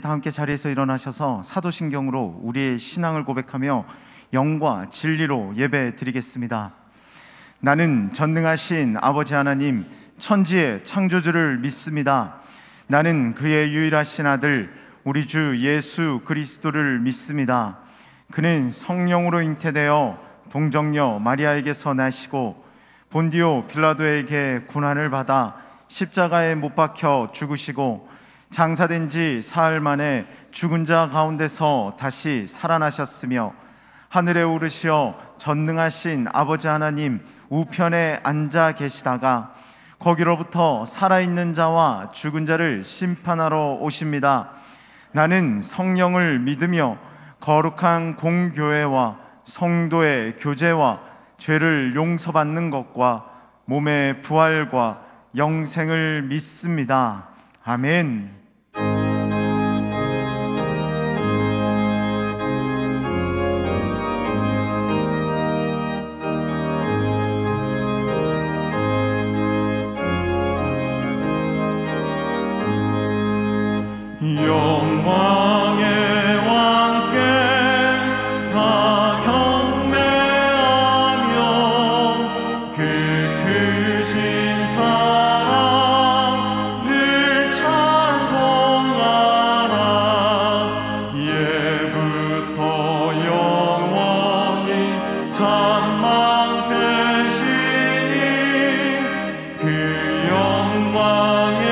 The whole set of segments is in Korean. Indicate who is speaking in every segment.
Speaker 1: 다 함께 자리에서 일어나셔서 사도신경으로 우리의 신앙을 고백하며 영과 진리로 예배 드리겠습니다. 나는 전능하신 아버지 하나님 천지의 창조주를 믿습니다. 나는 그의 유일하신 아들 우리 주 예수 그리스도를 믿습니다. 그는 성령으로 잉태되어 동정녀 마리아에게서 나시고 본디오 빌라도에게 고난을 받아 십자가에 못 박혀 죽으시고 장사된 지 사흘 만에 죽은 자 가운데서 다시 살아나셨으며 하늘에 오르시어 전능하신 아버지 하나님 우편에 앉아 계시다가 거기로부터 살아있는 자와 죽은 자를 심판하러 오십니다. 나는 성령을 믿으며 거룩한 공교회와 성도의 교제와 죄를 용서받는 것과 몸의 부활과 영생을 믿습니다. 아멘.
Speaker 2: 영광의 왕께 다 경배하며 그 크신 사랑 늘 찬송하라. 예부터 영원히 찬망되시니 그 영광의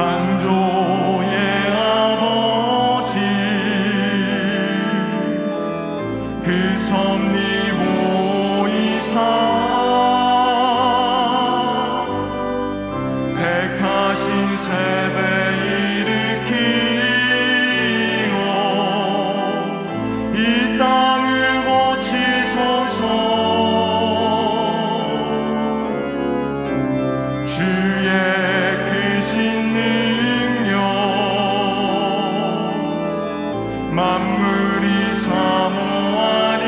Speaker 2: 창조의 아버지 그 섭리 보이사 택하신 세대 일으키고 이 땅을 고치소서. 주의 크신 능력 만물이 사모하니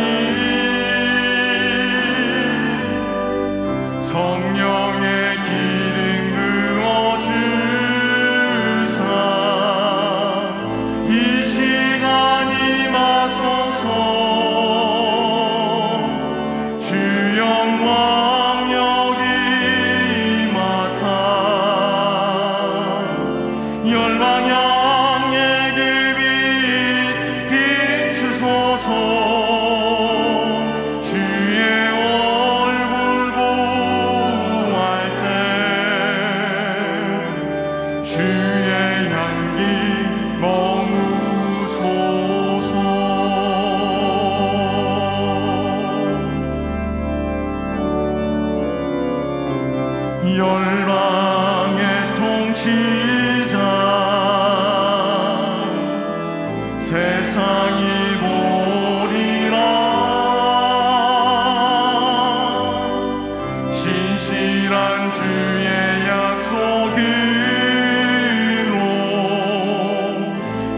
Speaker 2: 성령의 기름 부어주사 이 시간 임하소서. 주 영광 여기 임하사 열방향의 그 빛 비추소서. 주의 얼굴 보아할 주의 향기 머무소서. 열방의 통치자 세상이 보리라. 신실한 주의 약속으로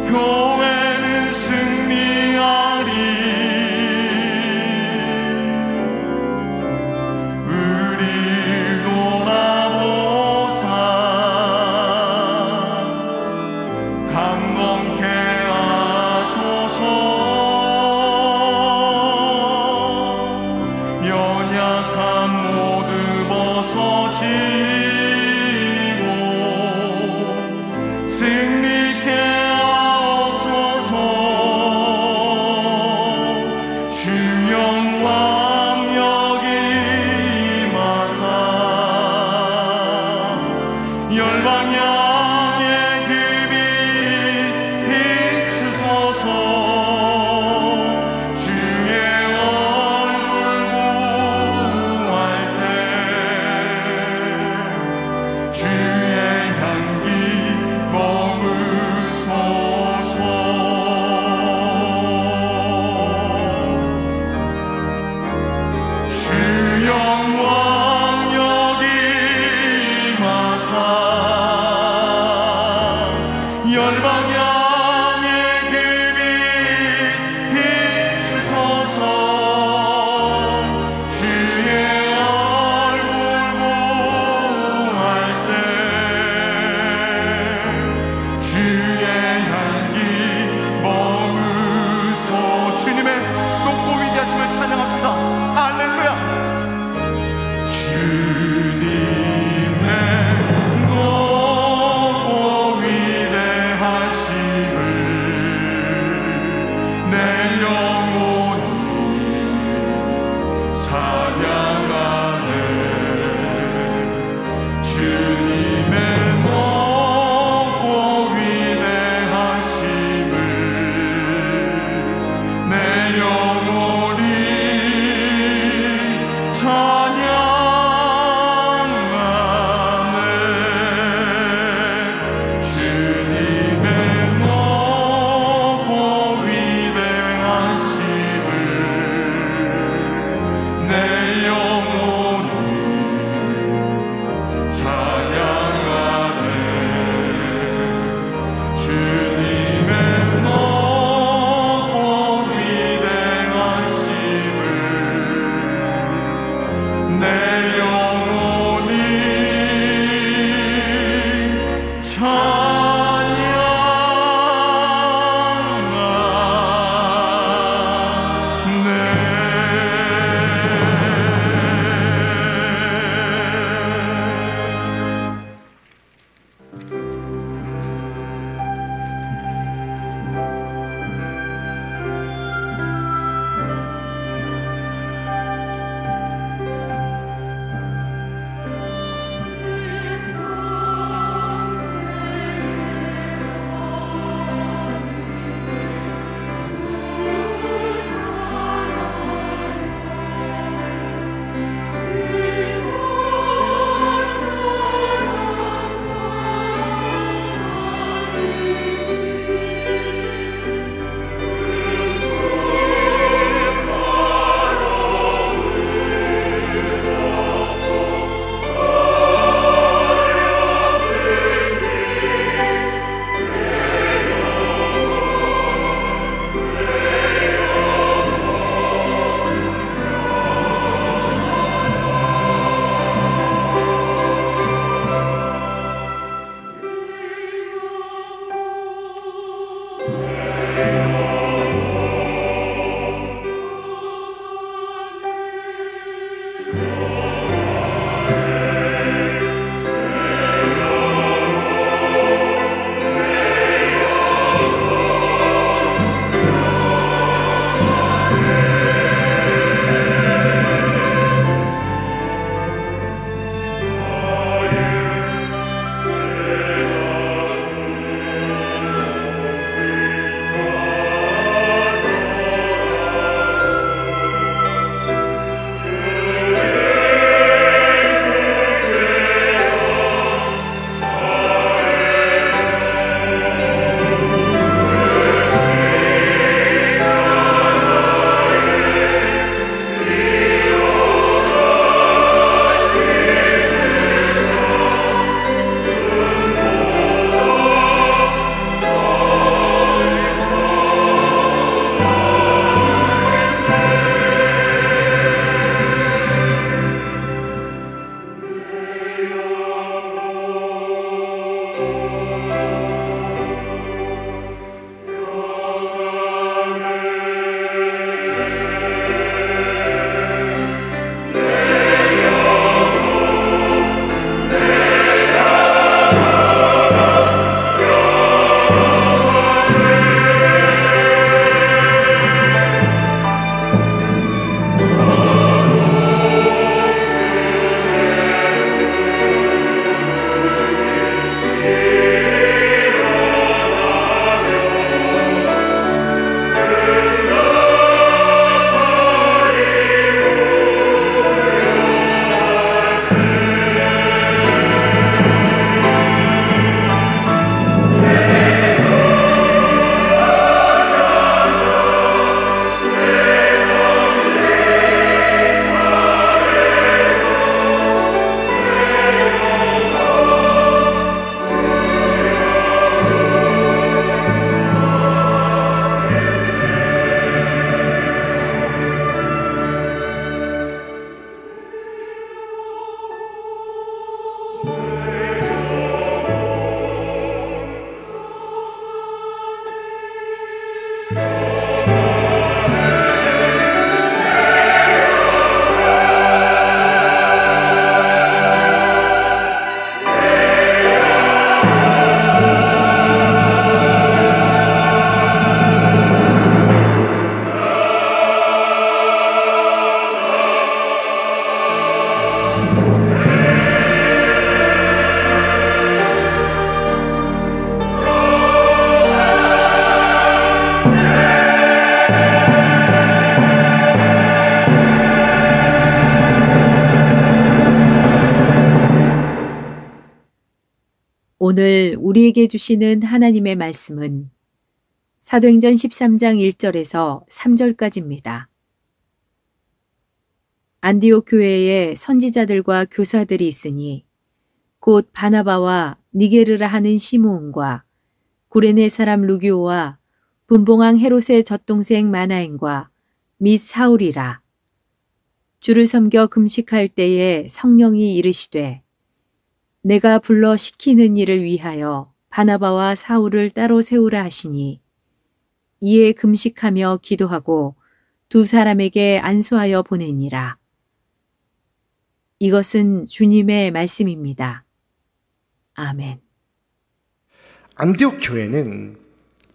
Speaker 2: 교회는 승리하리. 우릴 돌아보사 강건케 하소서. 연약한 모두 벗어지고 승리케 하옵소서. 주 영광 여기 임하사 열방 향해 그 빛 비추소서. 주의 얼굴 구할 때 주의 향기 머무소서. 주 영광 여기 임하사 열방 향해 그 빛 비추소서. 주의 얼굴 구할 때 주의 향기 머무소. 주님의 높고 위대하심을 찬양합시다. 할렐루야. 주님의 높고 위대하심을 내 영혼이 찬양하네. 주님의 높고 위대하심을 내 영혼이 찬양하네. 주님의 높고 위대하심을 내 영혼이 찬양하네. 주님의 높고 위대하심을 내 영혼이 찬양하네.
Speaker 3: 오늘 우리에게 주시는 하나님의 말씀은 사도행전 13장 1절에서 3절까지입니다. 안디옥 교회에 선지자들과 교사들이 있으니 곧 바나바와 니게르라 하는 시므온과 구레네 사람 루기오와 분봉왕 헤롯의 젖동생 마나엔과 및 사울이라. 주를 섬겨 금식할 때에 성령이 이르시되 내가 불러 시키는 일을 위하여 바나바와 사울을 따로 세우라 하시니 이에 금식하며 기도하고 두 사람에게 안수하여 보내니라. 이것은 주님의 말씀입니다. 아멘.
Speaker 4: 안디옥 교회는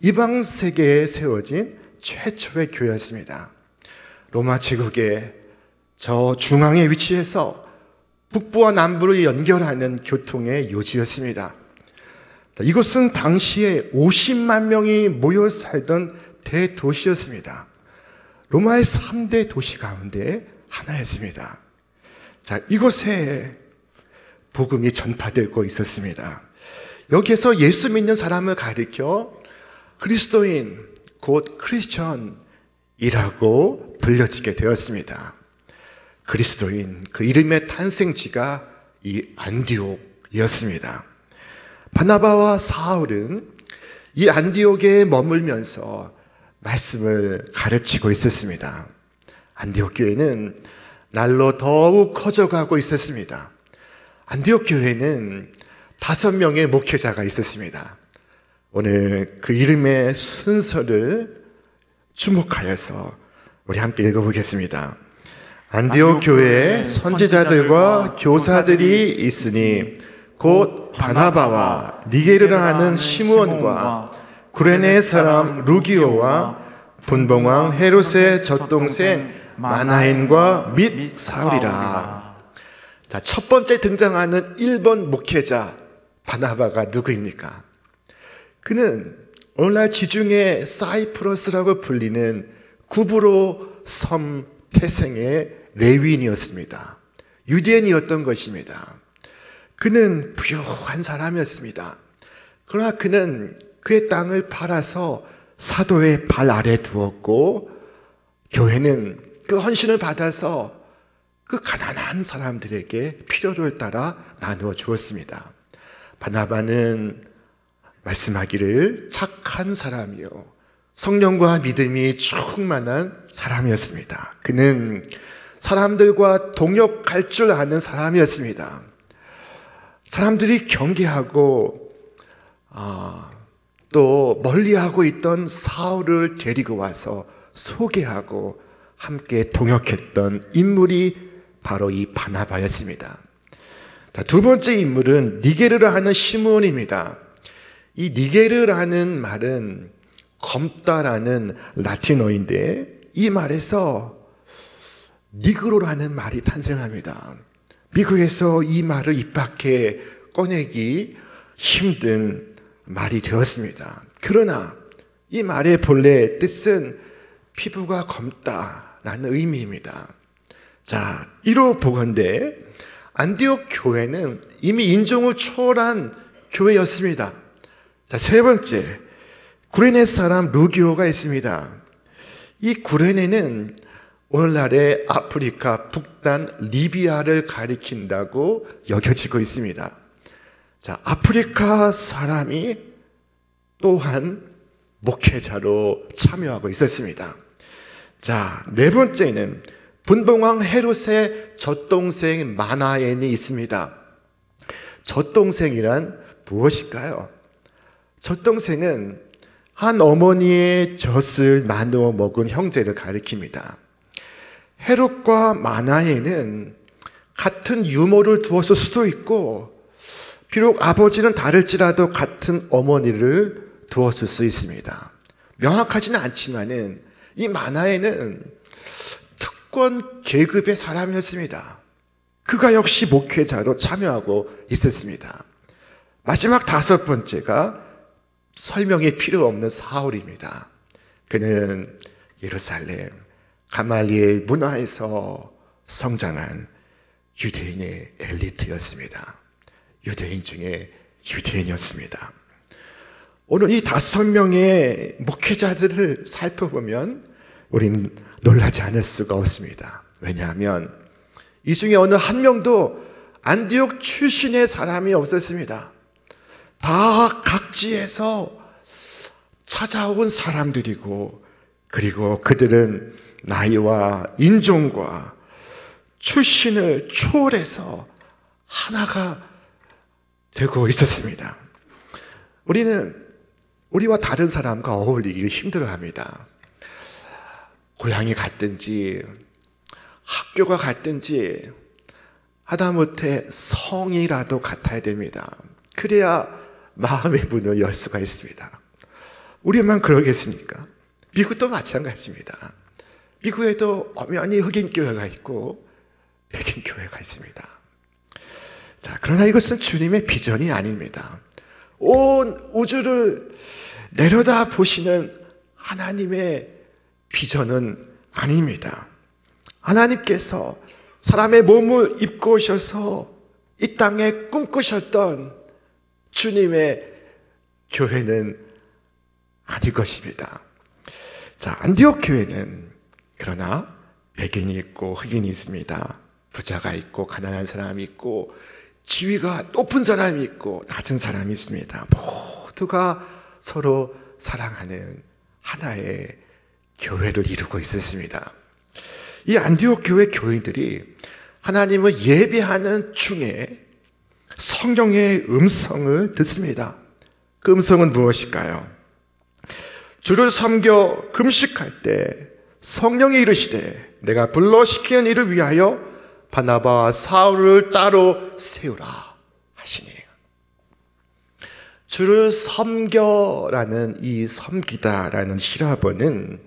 Speaker 4: 이방 세계에 세워진 최초의 교회였습니다. 로마 제국의 저 중앙에 위치해서 북부와 남부를 연결하는 교통의 요지였습니다. 이곳은 당시에 50만 명이 모여 살던 대도시였습니다. 로마의 3대 도시 가운데 하나였습니다. 자, 이곳에 복음이 전파되고 있었습니다. 여기에서 예수 믿는 사람을 가리켜 그리스도인, 곧 크리스천이라고 불려지게 되었습니다. 그리스도인, 그 이름의 탄생지가 이 안디옥이었습니다. 바나바와 사울은 이 안디옥에 머물면서 말씀을 가르치고 있었습니다. 안디옥 교회는 날로 더욱 커져가고 있었습니다. 안디옥 교회는 5명의 목회자가 있었습니다. 오늘 그 이름의 순서를 주목하여서 우리 함께 읽어보겠습니다. 안디옥 교회에 선지자들과 교사들이 있으니 곧 바나바와 니게르라 하는 시므온과 구레네 사람 루기오와 분봉왕 헤롯의 젖동생 마나엔과 및 사울이라. 자, 첫 번째 등장하는 1번 목회자 바나바가 누구입니까? 그는 오늘날 지중해 사이프러스라고 불리는 구브로 섬 태생의 레위인이었습니다. 유대인이었던 것입니다. 그는 부유한 사람이었습니다. 그러나 그는 그의 땅을 팔아서 사도의 발 아래 두었고, 교회는 그 헌신을 받아서 그 가난한 사람들에게 필요를 따라 나누어 주었습니다. 바나바는 말씀하기를 착한 사람이요 성령과 믿음이 충만한 사람이었습니다. 그는 사람들과 동역할 줄 아는 사람이었습니다. 사람들이 경계하고 또 멀리하고 있던 사울을 데리고 와서 소개하고 함께 동역했던 인물이 바로 이 바나바였습니다. 두 번째 인물은 니게르라 하는 시므온입니다. 이 니게르라는 말은 검다라는 라틴어인데 이 말에서 니그로라는 말이 탄생합니다. 미국에서 이 말을 입 밖에 꺼내기 힘든 말이 되었습니다. 그러나 이 말의 본래 뜻은 피부가 검다라는 의미입니다. 자, 이로 보건대 안디옥 교회는 이미 인종을 초월한 교회였습니다. 자, 세 번째, 구레네 사람 루기오가 있습니다. 이 구레네는 오늘날의 아프리카 북단 리비아를 가리킨다고 여겨지고 있습니다. 자, 아프리카 사람이 또한 목회자로 참여하고 있었습니다. 자, 네 번째는 분봉왕 헤롯의 젖동생 마나엔이 있습니다. 젖동생이란 무엇일까요? 젖동생은 한 어머니의 젖을 나누어 먹은 형제를 가리킵니다. 헤롯과 마나엔은 같은 유모를 두었을 수도 있고, 비록 아버지는 다를지라도 같은 어머니를 두었을 수 있습니다. 명확하지는 않지만은 이 마나엔은 특권 계급의 사람이었습니다. 그가 역시 목회자로 참여하고 있었습니다. 마지막 다섯 번째가 설명이 필요 없는 사울입니다. 그는 예루살렘 가말리엘 문화에서 성장한 유대인의 엘리트였습니다. 유대인 중에 유대인이었습니다. 오늘 이 5명의 목회자들을 살펴보면 우리는 놀라지 않을 수가 없습니다. 왜냐하면 이 중에 어느 한 명도 안디옥 출신의 사람이 없었습니다. 다 각지에서 찾아온 사람들이고, 그리고 그들은 나이와 인종과 출신을 초월해서 하나가 되고 있었습니다. 우리는 우리와 다른 사람과 어울리기를 힘들어합니다. 고향이 같든지 학교가 같든지 하다못해 성이라도 같아야 됩니다. 그래야 마음의 문을 열 수가 있습니다. 우리만 그러겠습니까? 미국도 마찬가지입니다. 미국에도 엄연히 흑인 교회가 있고 백인 교회가 있습니다. 자, 그러나 이것은 주님의 비전이 아닙니다. 온 우주를 내려다 보시는 하나님의 비전은 아닙니다. 하나님께서 사람의 몸을 입고 오셔서 이 땅에 꿈꾸셨던 주님의 교회는 아닐 것입니다. 자, 안디옥 교회는 그러나 백인이 있고 흑인이 있습니다. 부자가 있고 가난한 사람이 있고 지위가 높은 사람이 있고 낮은 사람이 있습니다. 모두가 서로 사랑하는 하나의 교회를 이루고 있었습니다. 이 안디옥 교회 교인들이 하나님을 예배하는 중에 성령의 음성을 듣습니다. 그 음성은 무엇일까요? 주를 섬겨 금식할 때 성령이 이르시되 내가 불러시키는 이를 위하여 바나바와 사울을 따로 세우라 하시니, 주를 섬겨라는 이 섬기다라는 히라버는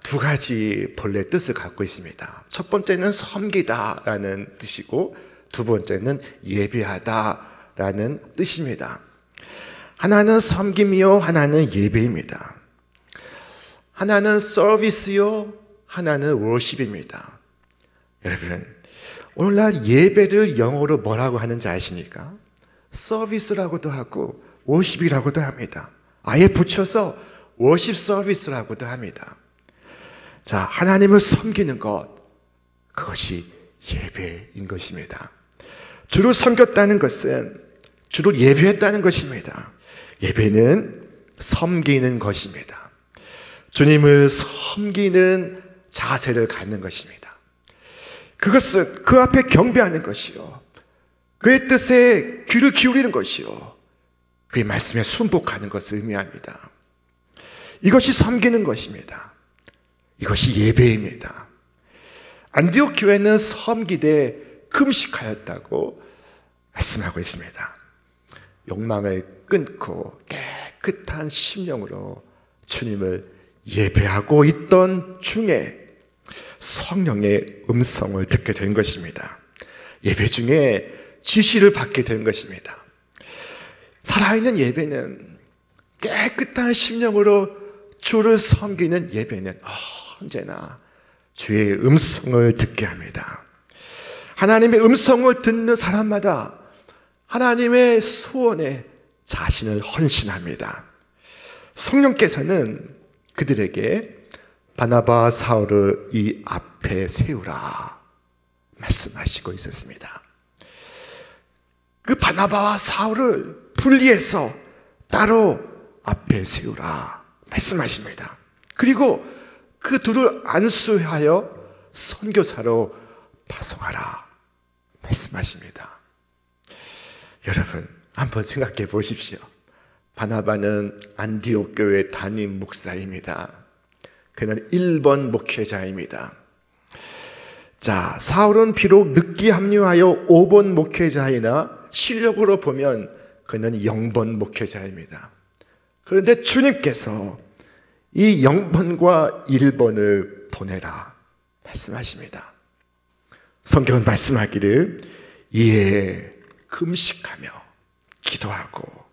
Speaker 4: 두 가지 본래 뜻을 갖고 있습니다. 첫 번째는 섬기다라는 뜻이고 두 번째는 예배하다라는 뜻입니다. 하나는 섬김이요, 하나는 예배입니다. 하나는 서비스요, 하나는 워십입니다. 여러분, 오늘날 예배를 영어로 뭐라고 하는지 아십니까? 서비스라고도 하고 워십이라고도 합니다. 아예 붙여서 워십 서비스라고도 합니다. 자, 하나님을 섬기는 것, 그것이 예배인 것입니다. 주를 섬겼다는 것은 주를 예배했다는 것입니다. 예배는 섬기는 것입니다. 주님을 섬기는 자세를 갖는 것입니다. 그것은 그 앞에 경배하는 것이요, 그의 뜻에 귀를 기울이는 것이요, 그의 말씀에 순복하는 것을 의미합니다. 이것이 섬기는 것입니다. 이것이 예배입니다. 안디옥 교회는 섬기되 금식하였다고 말씀하고 있습니다. 욕망을 끊고 깨끗한 심령으로 주님을 예배하고 있던 중에 성령의 음성을 듣게 된 것입니다. 예배 중에 지시를 받게 된 것입니다. 살아있는 예배는, 깨끗한 심령으로 주를 섬기는 예배는 언제나 주의 음성을 듣게 합니다. 하나님의 음성을 듣는 사람마다 하나님의 소원에 자신을 헌신합니다. 성령께서는 그들에게 바나바와 사울을 이 앞에 세우라 말씀하시고 있었습니다. 그 바나바와 사울을 분리해서 따로 앞에 세우라 말씀하십니다. 그리고 그 둘을 안수하여 선교사로 파송하라 말씀하십니다. 여러분, 한번 생각해 보십시오. 바나바는 안디옥 교회 담임 목사입니다. 그는 1번 목회자입니다. 자, 사울은 비록 늦게 합류하여 5번 목회자이나 실력으로 보면 그는 0번 목회자입니다. 그런데 주님께서 이 0번과 1번을 보내라 말씀하십니다. 성경은 말씀하기를 이에 금식하며 기도하고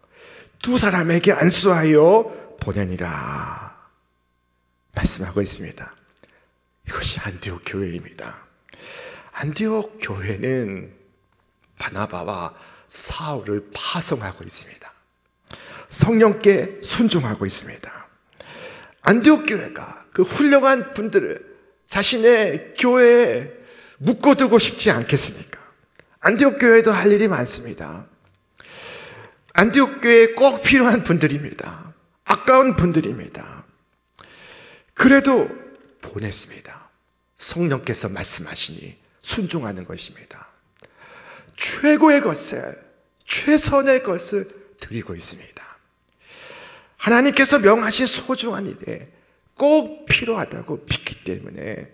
Speaker 4: 두 사람에게 안수하여 보내니라 말씀하고 있습니다. 이것이 안디옥 교회입니다. 안디옥 교회는 바나바와 사울을 파송하고 있습니다. 성령께 순종하고 있습니다. 안디옥 교회가 그 훌륭한 분들을 자신의 교회에 묶어두고 싶지 않겠습니까? 안디옥 교회도 할 일이 많습니다. 안디옥 교회에 꼭 필요한 분들입니다. 아까운 분들입니다. 그래도 보냈습니다. 성령께서 말씀하시니 순종하는 것입니다. 최고의 것을, 최선의 것을 드리고 있습니다. 하나님께서 명하신 소중한 일에 꼭 필요하다고 믿기 때문에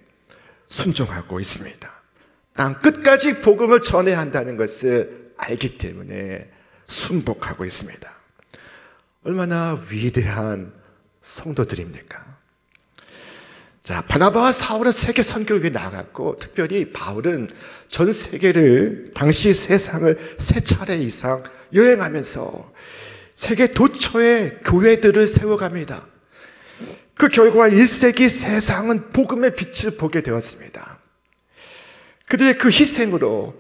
Speaker 4: 순종하고 있습니다. 땅 끝까지 복음을 전해야 한다는 것을 알기 때문에 순복하고 있습니다. 얼마나 위대한 성도들입니까? 자, 바나바와 사울은 세계 선교를 위해 나갔고, 특별히 바울은 전 세계를, 당시 세상을 3차례 이상 여행하면서 세계 도처의 교회들을 세워갑니다. 그 결과 1세기 세상은 복음의 빛을 보게 되었습니다. 그들의 그 희생으로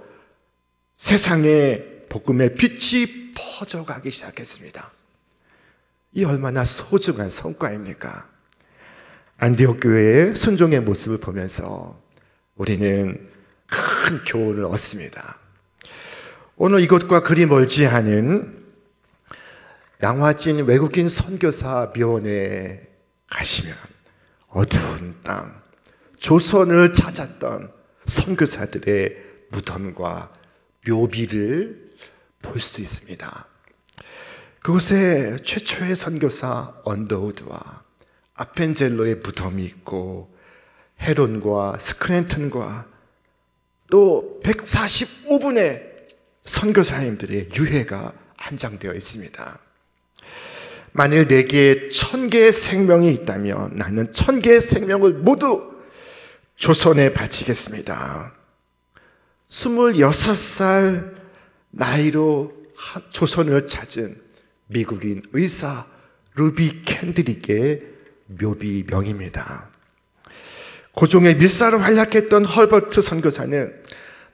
Speaker 4: 세상에 복음의 빛이 퍼져가기 시작했습니다. 이 얼마나 소중한 성과입니까? 안디옥 교회의 순종의 모습을 보면서 우리는 큰 교훈을 얻습니다. 오늘 이곳과 그리 멀지 않은 양화진 외국인 선교사 묘원에 가시면 어두운 땅, 조선을 찾았던 선교사들의 무덤과 묘비를 볼 수 있습니다. 그곳에 최초의 선교사 언더우드와 아펜젤로의 무덤이 있고, 헤론과 스크랜턴과 또 145분의 선교사님들의 유해가 안장되어 있습니다. 만일 내게 1000개의 생명이 있다면 나는 1000개의 생명을 모두 조선에 바치겠습니다. 26살 나이로 조선을 찾은 미국인 의사 루비 캔드릭의 묘비명입니다. 고종의 밀사로 활약했던 헐버트 선교사는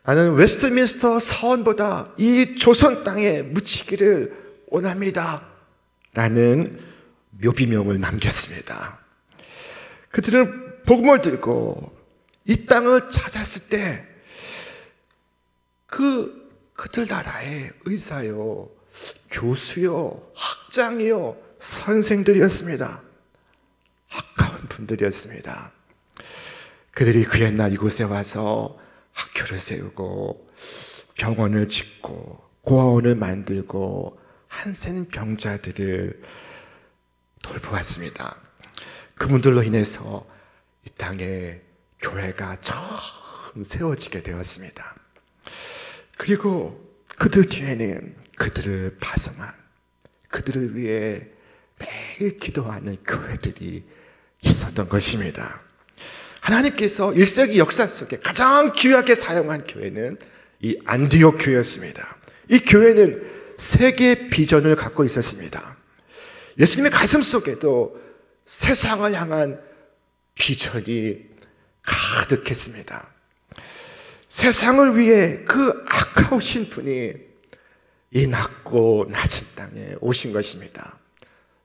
Speaker 4: 나는 웨스트민스터 사원보다 이 조선 땅에 묻히기를 원합니다 라는 묘비명을 남겼습니다. 그들은 복음을 들고 이 땅을 찾았을 때 그들 나라의 의사요, 교수요, 학장이요, 선생들이었습니다. 아까운 분들이었습니다. 그들이 그 옛날 이곳에 와서 학교를 세우고 병원을 짓고 고아원을 만들고 한센 병자들을 돌보았습니다. 그분들로 인해서 이 땅에 교회가 처음 세워지게 되었습니다. 그리고 그들 뒤에는 그들을 파송한, 그들을 위해 매일 기도하는 교회들이 있었던 것입니다. 하나님께서 1세기 역사 속에 가장 귀하게 사용한 교회는 이 안디옥 교회였습니다. 이 교회는 세계 비전을 갖고 있었습니다. 예수님의 가슴 속에도 세상을 향한 비전이 가득했습니다. 세상을 위해 그 아까우신 분이 이 낮고 낮은 땅에 오신 것입니다.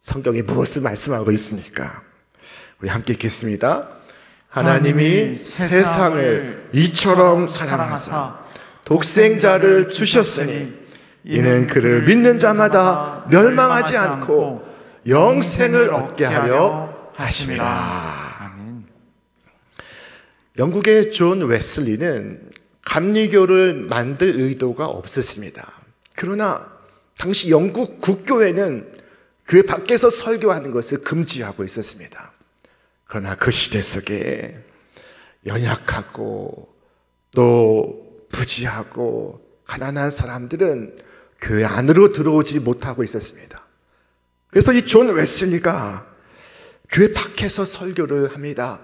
Speaker 4: 성경이 무엇을 말씀하고 있습니까? 우리 함께 읽겠습니다. 하나님이 세상을 이처럼 사랑하사 독생자를 주셨으니 이는 그를 믿는 자마다 멸망하지 않고 영생을 얻게 하려 하심이라.
Speaker 1: 아멘.
Speaker 4: 영국의 존 웨슬리는 감리교를 만들 의도가 없었습니다. 그러나 당시 영국 국교회는 교회 밖에서 설교하는 것을 금지하고 있었습니다. 그러나 그 시대 속에 연약하고 또 부지하고 가난한 사람들은 교회 안으로 들어오지 못하고 있었습니다. 그래서 이 존 웨슬리가 교회 밖에서 설교를 합니다.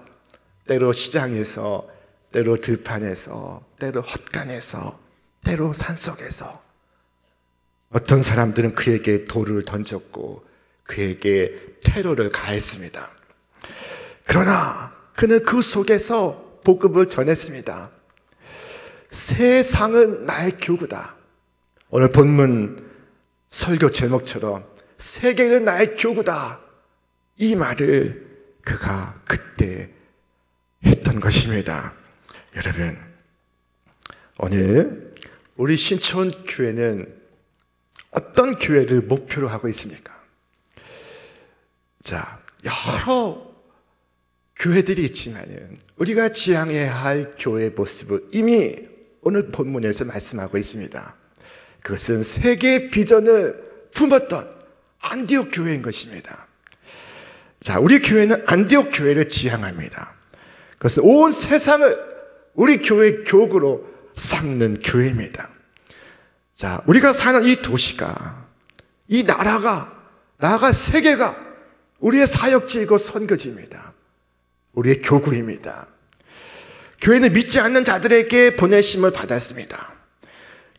Speaker 4: 때로 시장에서, 때로 들판에서, 때로 헛간에서, 때로 산속에서. 어떤 사람들은 그에게 돌을 던졌고 그에게 테러를 가했습니다. 그러나 그는 그 속에서 복음을 전했습니다. 세상은 나의 교구다. 오늘 본문 설교 제목처럼 세계는 나의 교구다, 이 말을 그가 그때 했던 것입니다. 여러분, 오늘 우리 신촌 교회는 어떤 교회를 목표로 하고 있습니까? 자, 여러 교회들이 있지만은 우리가 지향해야 할 교회의 모습을 이미 오늘 본문에서 말씀하고 있습니다. 그것은 세계의 비전을 품었던 안디옥 교회인 것입니다. 자, 우리 교회는 안디옥 교회를 지향합니다. 그것은 온 세상을 우리 교회의 교구로 삼는 교회입니다. 자, 우리가 사는 이 도시가, 이 나라가, 나아가 세계가 우리의 사역지이고 선교지입니다. 우리의 교구입니다. 교회는 믿지 않는 자들에게 보내심을 받았습니다.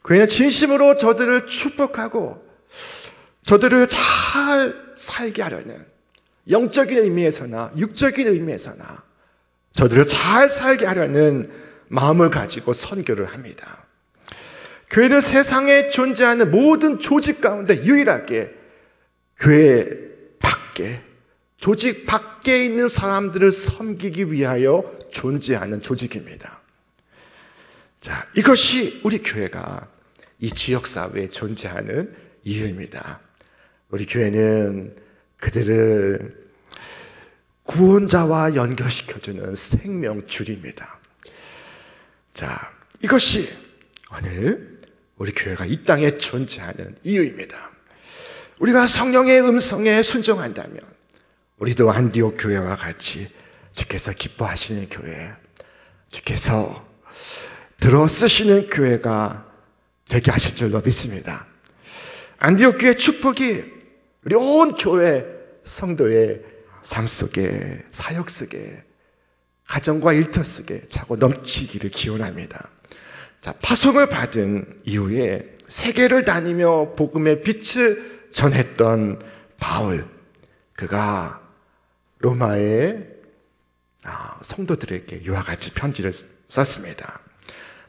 Speaker 4: 교회는 진심으로 저들을 축복하고 저들을 잘 살게 하려는, 영적인 의미에서나 육적인 의미에서나 저들을 잘 살게 하려는 마음을 가지고 선교를 합니다. 교회는 세상에 존재하는 모든 조직 가운데 유일하게 교회 밖에, 조직 밖에 있는 사람들을 섬기기 위하여 존재하는 조직입니다. 자, 이것이 우리 교회가 이 지역사회에 존재하는 이유입니다. 우리 교회는 그들을 구원자와 연결시켜주는 생명줄입니다. 자, 이것이 오늘 우리 교회가 이 땅에 존재하는 이유입니다. 우리가 성령의 음성에 순종한다면 우리도 안디옥 교회와 같이 주께서 기뻐하시는 교회, 주께서 들어 쓰시는 교회가 되게 하실 줄로 믿습니다. 안디옥 교회 축복이 우리 온 교회 성도의 삶 속에, 사역 속에, 가정과 일터 속에 차고 넘치기를 기원합니다. 자, 파송을 받은 이후에 세계를 다니며 복음의 빛을 전했던 바울, 그가 로마의 성도들에게 이와 같이 편지를 썼습니다.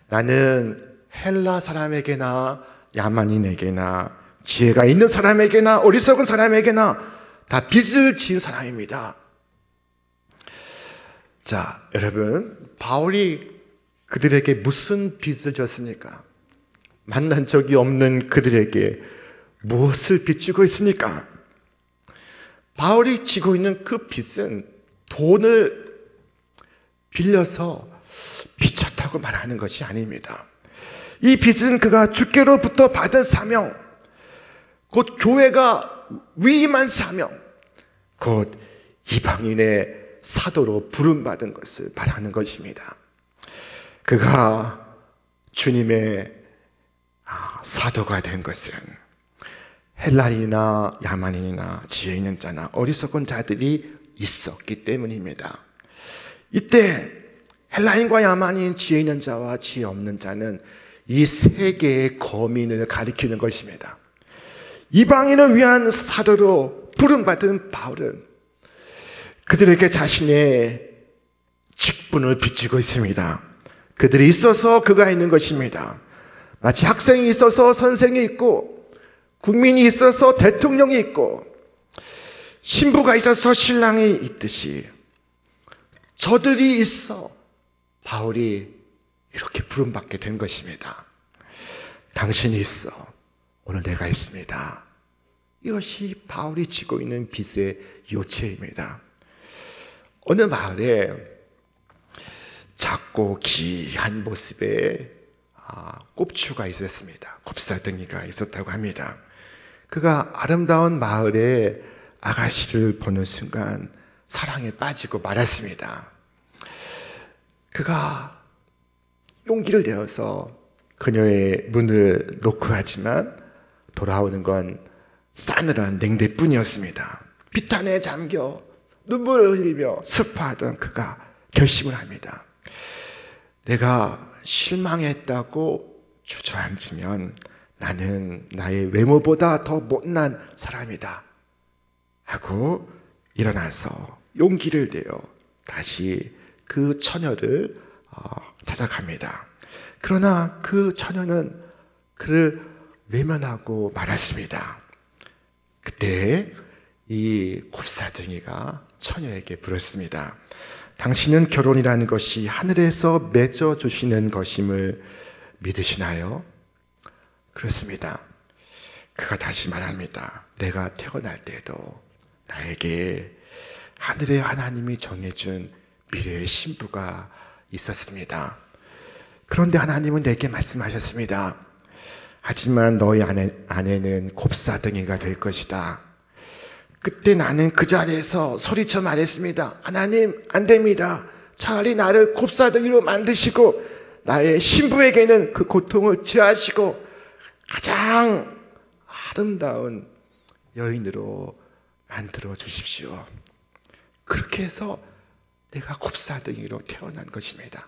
Speaker 4: 나는 헬라 사람에게나 야만인에게나 지혜가 있는 사람에게나 어리석은 사람에게나 다 빚을 지은 사람입니다. 자, 여러분, 바울이 그들에게 무슨 빚을 졌습니까? 만난 적이 없는 그들에게 무엇을 빚지고 있습니까? 바울이 지고 있는 그 빚은 돈을 빌려서 빚졌다고 말하는 것이 아닙니다. 이 빚은 그가 주께로부터 받은 사명, 곧 교회가 위임한 사명, 곧 이방인의 사도로 부름받은 것을 말하는 것입니다. 그가 주님의 사도가 된 것은 헬라인이나 야만인이나 지혜 있는 자나 어리석은 자들이 있었기 때문입니다. 이때 헬라인과 야만인, 지혜 있는 자와 지혜 없는 자는 이 세계의 거민을 가리키는 것입니다. 이방인을 위한 사도로 부름받은 바울은 그들에게 자신의 직분을 비추고 있습니다. 그들이 있어서 그가 있는 것입니다. 마치 학생이 있어서 선생이 있고, 국민이 있어서 대통령이 있고, 신부가 있어서 신랑이 있듯이 저들이 있어 바울이 이렇게 부름받게 된 것입니다. 당신이 있어, 오늘 내가 있습니다. 이것이 바울이 지고 있는 빚의 요체입니다. 어느 마을에 작고 귀한 모습의 꼽추가 있었습니다. 곱사등이가 있었다고 합니다. 그가 아름다운 마을의 아가씨를 보는 순간 사랑에 빠지고 말았습니다. 그가 용기를 내어서 그녀의 문을 노크하지만 돌아오는 건 싸늘한 냉대뿐이었습니다. 비탄에 잠겨 눈물을 흘리며 슬퍼하던 그가 결심을 합니다. 내가 실망했다고 주저앉으면 나는 나의 외모보다 더 못난 사람이다 하고 일어나서 용기를 내어 다시 그 처녀를 찾아갑니다. 그러나 그 처녀는 그를 외면하고 말았습니다. 그때 이 곱사등이가 처녀에게 물었습니다. 당신은 결혼이라는 것이 하늘에서 맺어주시는 것임을 믿으시나요? 그렇습니다. 그가 다시 말합니다. 내가 태어날 때도 나에게 하늘의 하나님이 정해준 미래의 신부가 있었습니다. 그런데 하나님은 내게 말씀하셨습니다. 하지만 너희 아내는 곱사등이가 될 것이다. 그때 나는 그 자리에서 소리쳐 말했습니다. 하나님, 안 됩니다. 차라리 나를 곱사등이로 만드시고 나의 신부에게는 그 고통을 제하시고 가장 아름다운 여인으로 만들어 주십시오. 그렇게 해서 내가 곱사등이로 태어난 것입니다.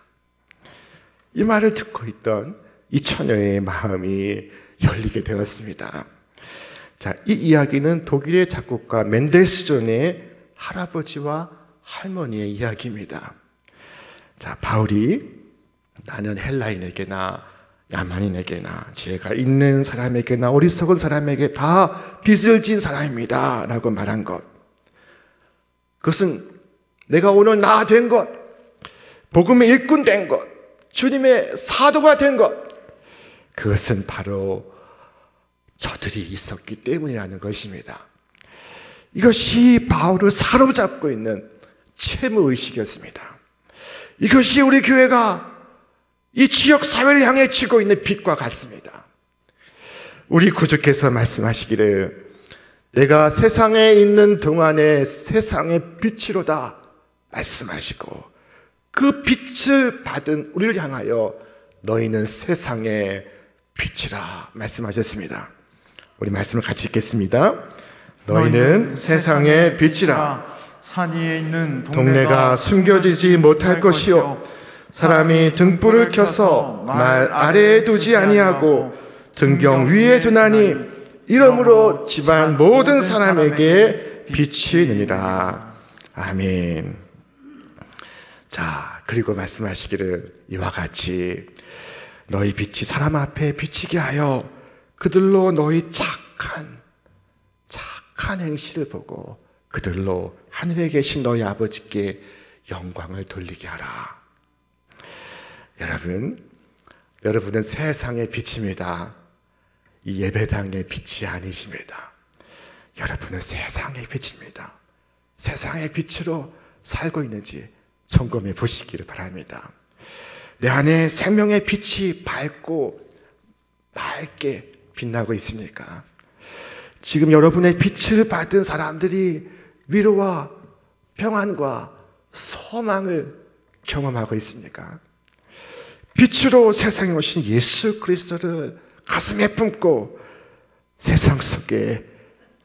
Speaker 4: 이 말을 듣고 있던 이 처녀의 마음이 열리게 되었습니다. 자, 이 이야기는 독일의 작곡가 멘델스존의 할아버지와 할머니의 이야기입니다. 자, 바울이 나는 헬라인에게나 야만인에게나 지혜가 있는 사람에게나 어리석은 사람에게 다 빚을 진 사람입니다 라고 말한 것, 그것은 내가 오늘 나 된 것, 복음의 일꾼 된 것, 주님의 사도가 된 것, 그것은 바로 저들이 있었기 때문이라는 것입니다. 이것이 바울을 사로잡고 있는 채무의식이었습니다. 이것이 우리 교회가 이 지역 사회를 향해 지고 있는 빛과 같습니다. 우리 구주께서 말씀하시기를 내가 세상에 있는 동안에 세상의 빛이로다 말씀하시고 그 빛을 받은 우리를 향하여 너희는 세상의 빛이라 말씀하셨습니다. 우리 말씀을 같이 읽겠습니다. 너희는 세상의 빛이라.
Speaker 1: 산 위에 있는
Speaker 4: 동네가 숨겨지지 못할 것이요 사람이 등불을 켜서 말 아래에 두지 아니하고 등경 위에 두나니 이러므로 집안 모든 사람에게 빛이 있느니라. 아멘. 자, 그리고 말씀하시기를 이와 같이 너희 빛이 사람 앞에 비치게 하여 그들로 너희 착한 행실을 보고 그들로 하늘에 계신 너희 아버지께 영광을 돌리게 하라. 여러분은 세상의 빛입니다. 이 예배당의 빛이 아니십니다. 여러분은 세상의 빛입니다. 세상의 빛으로 살고 있는지 점검해 보시기를 바랍니다. 내 안에 생명의 빛이 밝고 맑게 빛나고 있습니까? 지금 여러분의 빛을 받은 사람들이 위로와 평안과 소망을 경험하고 있습니까? 빛으로 세상에 오신 예수 그리스도를 가슴에 품고 세상 속에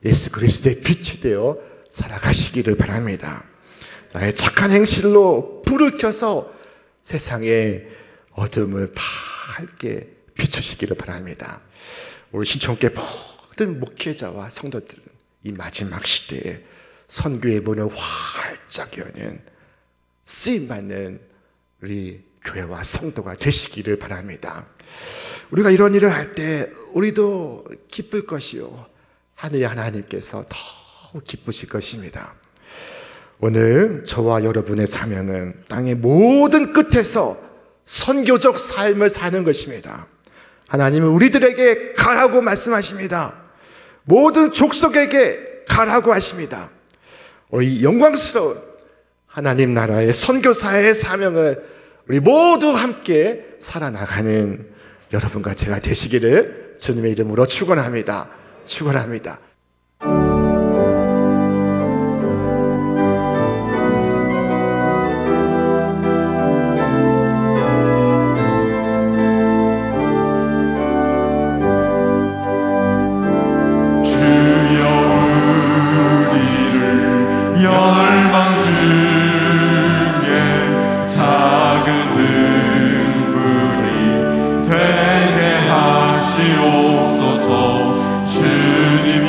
Speaker 4: 예수 그리스도의 빛이 되어 살아가시기를 바랍니다. 나의 착한 행실로 불을 켜서 세상의 어둠을 밝게 비추시기를 바랍니다. 우리 신청교회 모든 목회자와 성도들은 이 마지막 시대에 선교의 문을 활짝 여는 쓰임받는 우리 교회와 성도가 되시기를 바랍니다. 우리가 이런 일을 할 때 우리도 기쁠 것이요 하늘의 하나님께서 더 기쁘실 것입니다. 오늘 저와 여러분의 사명은 땅의 모든 끝에서 선교적 삶을 사는 것입니다. 하나님은 우리들에게 가라고 말씀하십니다. 모든 족속에게 가라고 하십니다. 우리 영광스러운 하나님 나라의 선교사의 사명을 우리 모두 함께 살아나가는 여러분과 제가 되시기를 주님의 이름으로 축원합니다. 축원합니다.
Speaker 2: 되게 하시옵소서. 주님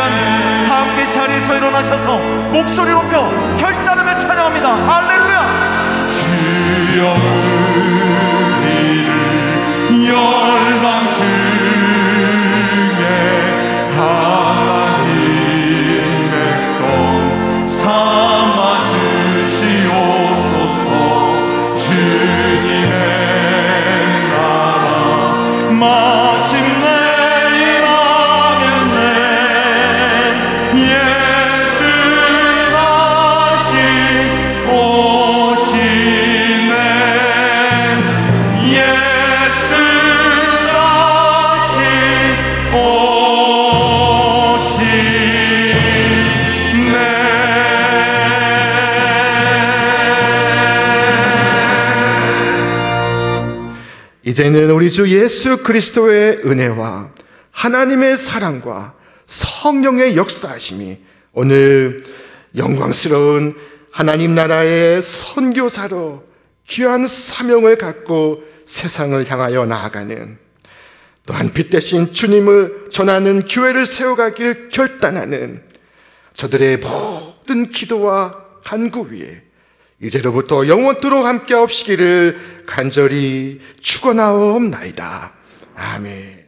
Speaker 1: 시간 다 함께 자리에서 일어나셔서 목소리 높여 결단하며 찬양합니다. 할렐루야.
Speaker 2: 주여 우리를 열방 중에 하나님 백성 삼아 주시옵소서. 주님의 나라 마침내 임하겠네. 예수 다시 오시네. 예수 다시 오시네.
Speaker 4: 이제는 우리 주 예수 그리스도의 은혜와 하나님의 사랑과 성령의 역사하심이 오늘 영광스러운 하나님 나라의 선교사로 귀한 사명을 갖고 세상을 향하여 나아가는, 또한 빛 대신 주님을 전하는 교회를 세워가길 결단하는 저들의 모든 기도와 간구 위에 이제로부터 영원토록 함께 하옵시기를 간절히 축원하옵나이다. 아멘.